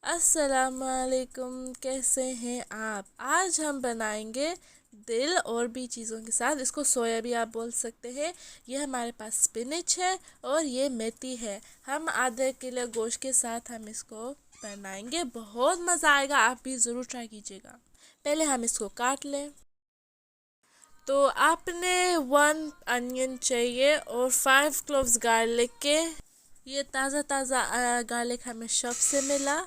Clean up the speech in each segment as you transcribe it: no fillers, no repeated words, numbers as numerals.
अस्सलामुअलैकुम, कैसे हैं आप। आज हम बनाएंगे दिल और भी चीज़ों के साथ। इसको सोया भी आप बोल सकते हैं। ये हमारे पास स्पिनच है और ये मेथी है। हम आधे किलो गोश्त के साथ हम इसको बनाएंगे। बहुत मज़ा आएगा, आप भी ज़रूर ट्राई कीजिएगा। पहले हम इसको काट लें। तो आपने 1 अनियन चाहिए और 5 क्लोव्स गार्लिक के। ये ताज़ा ताज़ा गार्लिक हमें शॉप से मिला।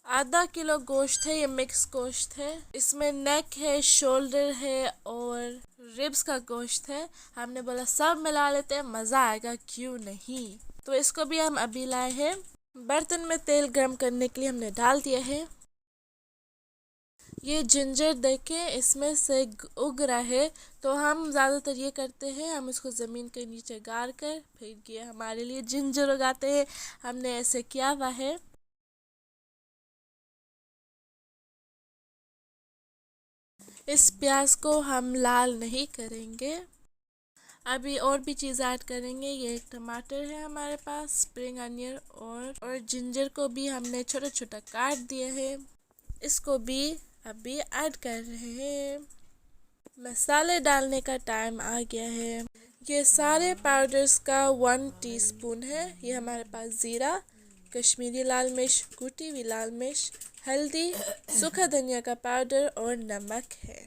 आधा किलो गोश्त है, ये मिक्स गोश्त है। इसमें नेक है, शोल्डर है और रिब्स का गोश्त है। हमने बोला सब मिला लेते हैं, मज़ा आएगा, क्यों नहीं। तो इसको भी हम अभी लाए हैं। बर्तन में तेल गर्म करने के लिए हमने डाल दिया है। ये जिंजर देखें, इसमें से उग रहा है। तो हम ज़्यादातर ये करते हैं, हम इसको ज़मीन के नीचे गाड़ कर फिर ये हमारे लिए जिंजर उगाते हैं। हमने ऐसे किया हुआ है। इस प्याज को हम लाल नहीं करेंगे। अभी और भी चीज़ ऐड करेंगे। ये एक टमाटर है हमारे पास, स्प्रिंग अनियन और जिंजर को भी हमने छोटा छोटा काट दिया है। इसको भी अभी ऐड कर रहे हैं। मसाले डालने का टाइम आ गया है। ये सारे पाउडर्स का 1 टीस्पून है। ये हमारे पास ज़ीरा, कश्मीरी लाल मिर्च, कुटी हुई लाल मिर्च, हल्दी, सूखा धनिया का पाउडर और नमक है।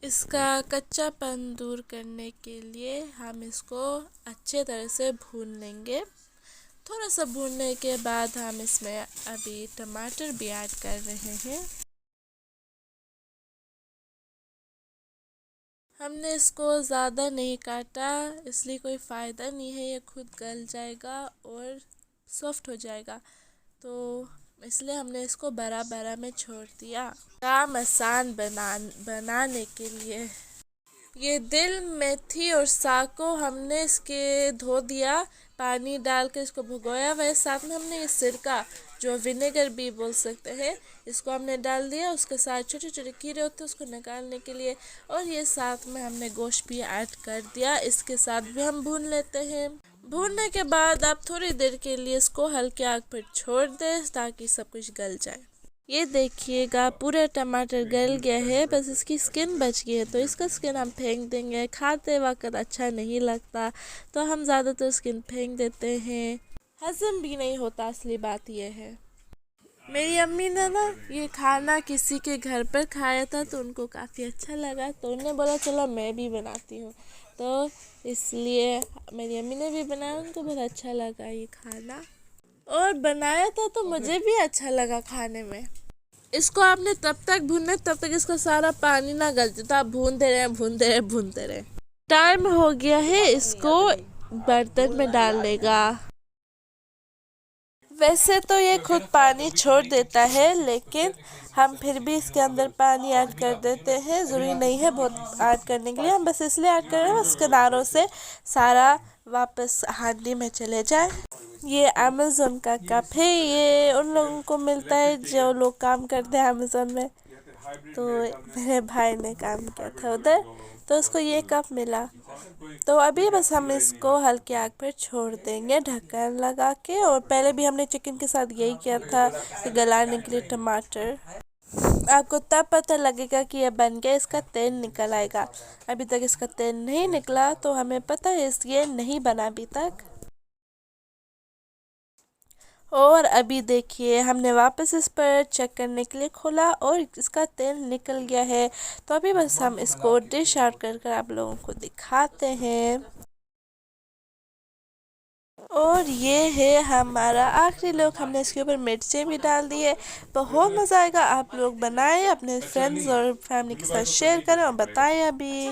इसका कच्चापन दूर करने के लिए हम इसको अच्छे तरह से भून लेंगे। थोड़ा सा भूनने के बाद हम इसमें अभी टमाटर भी ऐड कर रहे हैं। हमने इसको ज़्यादा नहीं काटा, इसलिए कोई फ़ायदा नहीं है, ये खुद गल जाएगा और सॉफ्ट हो जाएगा। तो इसलिए हमने इसको बड़ा बड़ा में छोड़ दिया। काम आसान बनाने के लिए ये दिल, मेथी और साग को हमने इसके धो दिया, पानी डाल कर इसको भिगोया हुआ है। साथ में हमने ये सिरका, जो विनेगर भी बोल सकते हैं, इसको हमने डाल दिया। उसके साथ छोटे छोटे कीड़े होते हैं, उसको निकालने के लिए। और ये साथ में हमने गोश्त भी ऐड कर दिया। इसके साथ भी हम भून लेते हैं। भूनने के बाद आप थोड़ी देर के लिए इसको हल्के आग पर छोड़ दें ताकि सब कुछ गल जाए। ये देखिएगा, पूरे टमाटर गल गया है, बस इसकी स्किन बच गई है। तो इसका स्किन हम फेंक देंगे, खाते वक्त अच्छा नहीं लगता, तो हम ज़्यादातर स्किन फेंक देते हैं। हजम भी नहीं होता, असली बात यह है। मेरी अम्मी ने ना ये खाना किसी के घर पर खाया था, तो उनको काफ़ी अच्छा लगा, तो उन्होंने बोला चलो मैं भी बनाती हूँ। तो इसलिए मेरी अम्मी ने भी बनाया, उनको बहुत अच्छा लगा ये खाना। और बनाया था तो मुझे भी अच्छा लगा खाने में। इसको आपने तब तक भूनना है तब तक इसका सारा पानी ना गलते, तो आप भूनते रहे भूनते रहे भूनते रहे। टाइम हो गया है इसको बर्तन में डालने का। वैसे तो ये खुद पानी छोड़ देता है, लेकिन हम फिर भी इसके अंदर पानी ऐड कर देते हैं। ज़रूरी नहीं है बहुत ऐड करने के लिए, हम बस इसलिए ऐड कर रहे हैं बस किनारों से सारा वापस हांडी में चले जाए। ये अमेज़न का कप है, ये उन लोगों को मिलता है जो लोग काम करते हैं अमेज़न में। तो मेरे भाई ने काम किया था उधर, तो उसको ये कप मिला। तो अभी बस हम इसको हल्के आग पर छोड़ देंगे ढक्कन लगा के। और पहले भी हमने चिकन के साथ यही किया था कि गलाने के लिए टमाटर। आपको तब पता लगेगा कि ये बन गया, इसका तेल निकल आएगा। अभी तक इसका तेल नहीं निकला, तो हमें पता है ये नहीं बना अभी तक। और अभी देखिए, हमने वापस इस पर चेक करने के लिए खोला और इसका तेल निकल गया है। तो अभी बस हम इसको डिश आउट कर आप लोगों को दिखाते हैं। और ये है हमारा आखिरी लुक। हमने इसके ऊपर मिर्चें भी डाल दी है। बहुत मज़ा आएगा, आप लोग बनाएं, अपने फ्रेंड्स और फैमिली के साथ शेयर करें और बताएं अभी।